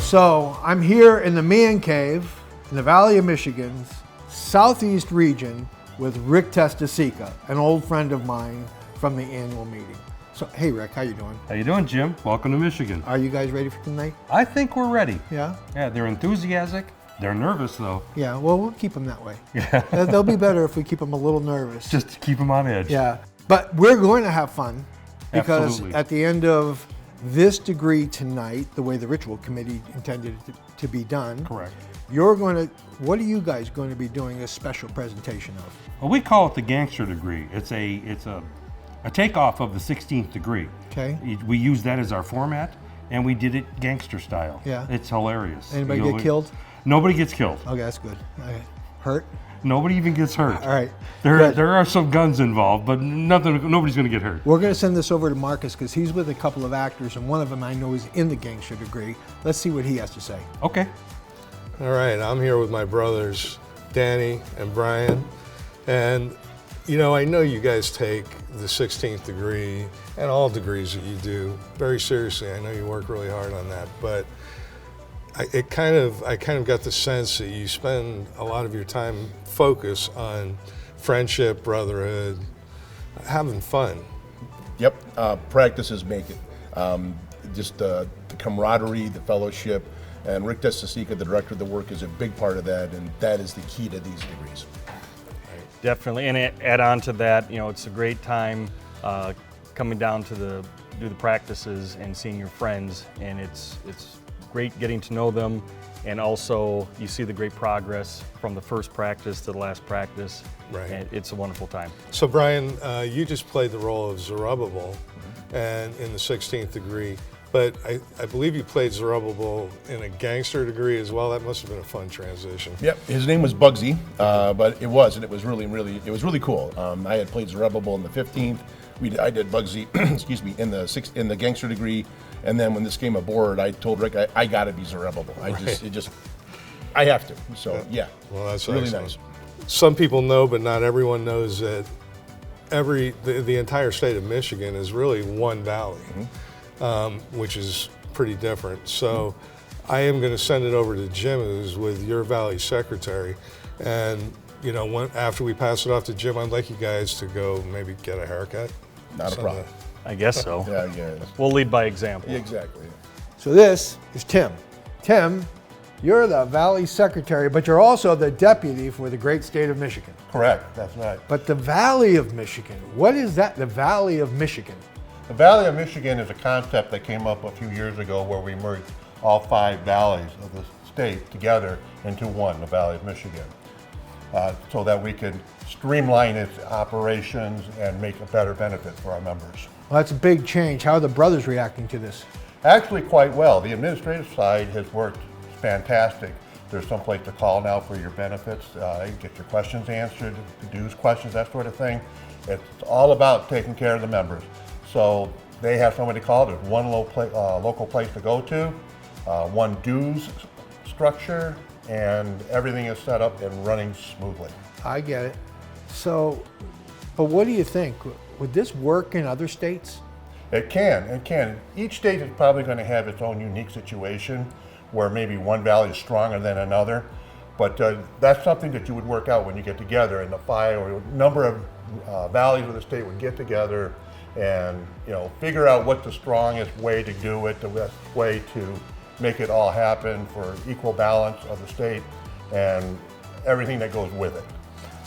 So I'm here in the man cave in the Valley of Michigan's southeast region with Rick Testasica, an old friend of mine from the annual meeting. So, hey Rick, how you doing? How you doing, Jim? Welcome to Michigan. Are you guys ready for tonight? I think we're ready. Yeah? Yeah, they're enthusiastic. They're nervous though. Yeah, well, we'll keep them that way. Yeah. They'll be better if we keep them a little nervous. Just to keep them on edge. Yeah, but we're going to have fun because Absolutely. at the end of this degree tonight, the way the ritual committee intended it to be done, Correct. what are you guys going to be doing a special presentation of? Well, we call it the gangster degree. It's a takeoff of the 16th degree. Okay. We use that as our format, and we did it gangster style. Yeah. It's hilarious. Anybody get killed? Nobody gets killed. Okay, that's good. Okay. Hurt? Nobody even gets hurt. All right. There are some guns involved, but nobody's going to get hurt. We're going to send this over to Marcus because he's with a couple of actors, and one of them I know is in the gangster degree. Let's see what he has to say. Okay. All right, I'm here with my brothers, Danny and Brian. And, you know you guys take the 16th degree and all degrees that you do very seriously. I know you work really hard on that, but I kind of got the sense that you spend a lot of your time focused on friendship, brotherhood, having fun. Yep, practices make it. Just the camaraderie, the fellowship, and Rick Testasica, the director of the work, is a big part of that, and that is the key to these degrees. Definitely, and add on to that, it's a great time coming down to do the practices and seeing your friends, and it's great getting to know them, and also you see the great progress from the first practice to the last practice. Right. And it's a wonderful time. So Brian, you just played the role of Zerubbabel, and in the 16th degree, but I believe you played Zerubbabel in a gangster degree as well. That must have been a fun transition. Yep, his name was Bugsy, but it was really cool. I had played Zerubbabel in the 15th. I did Bugsy, excuse me, in the gangster degree, and then when this came aboard, I told Rick I got to be Zerubbabel. I have to. So yeah, Well, that's really excellent. nice. Some people know, but not everyone knows that the entire state of Michigan is really one valley, which is pretty different. So I am going to send it over to Jim, who's with your valley secretary, and after we pass it off to Jim, I'd like you guys to go maybe get a haircut. Not a problem. I guess so. Yeah. We'll lead by example. Exactly. So this is Tim. Tim, you're the Valley Secretary, but you're also the deputy for the great state of Michigan. Correct. That's right. But the Valley of Michigan, what is that, the Valley of Michigan? The Valley of Michigan is a concept that came up a few years ago where we merged all 5 valleys of the state together into one, the Valley of Michigan, so that we could streamline its operations and make a better benefit for our members. Well, that's a big change. How are the brothers reacting to this? Actually, quite well. The administrative side has worked fantastic. There's some place to call now for your benefits, get your questions answered, dues questions, that sort of thing. It's all about taking care of the members. So they have somebody to call. There's one local place to go to, one dues structure, and everything is set up and running smoothly. I get it. So, but what do you think? Would this work in other states? It can. Each state is probably going to have its own unique situation where maybe one valley is stronger than another, but that's something that you would work out when you get together, and the 5 or number of valleys of the state would get together and figure out what the strongest way to do it, the best way to make it all happen for equal balance of the state and everything that goes with it.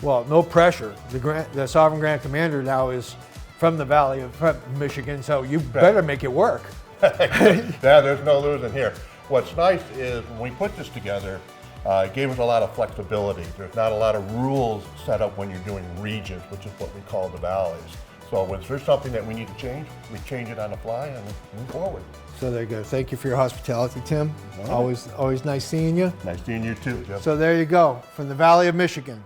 Well, no pressure. The Sovereign Grand Commander now is from the Valley of Michigan, so you better make it work. Yeah, there's no losing here. What's nice is when we put this together, it gave us a lot of flexibility. There's not a lot of rules set up when you're doing regions, which is what we call the valleys. So when there's something that we need to change, we change it on the fly and move forward. So there you go. Thank you for your hospitality, Tim. Always nice seeing you. Nice seeing you too, Jeff. So there you go, from the Valley of Michigan.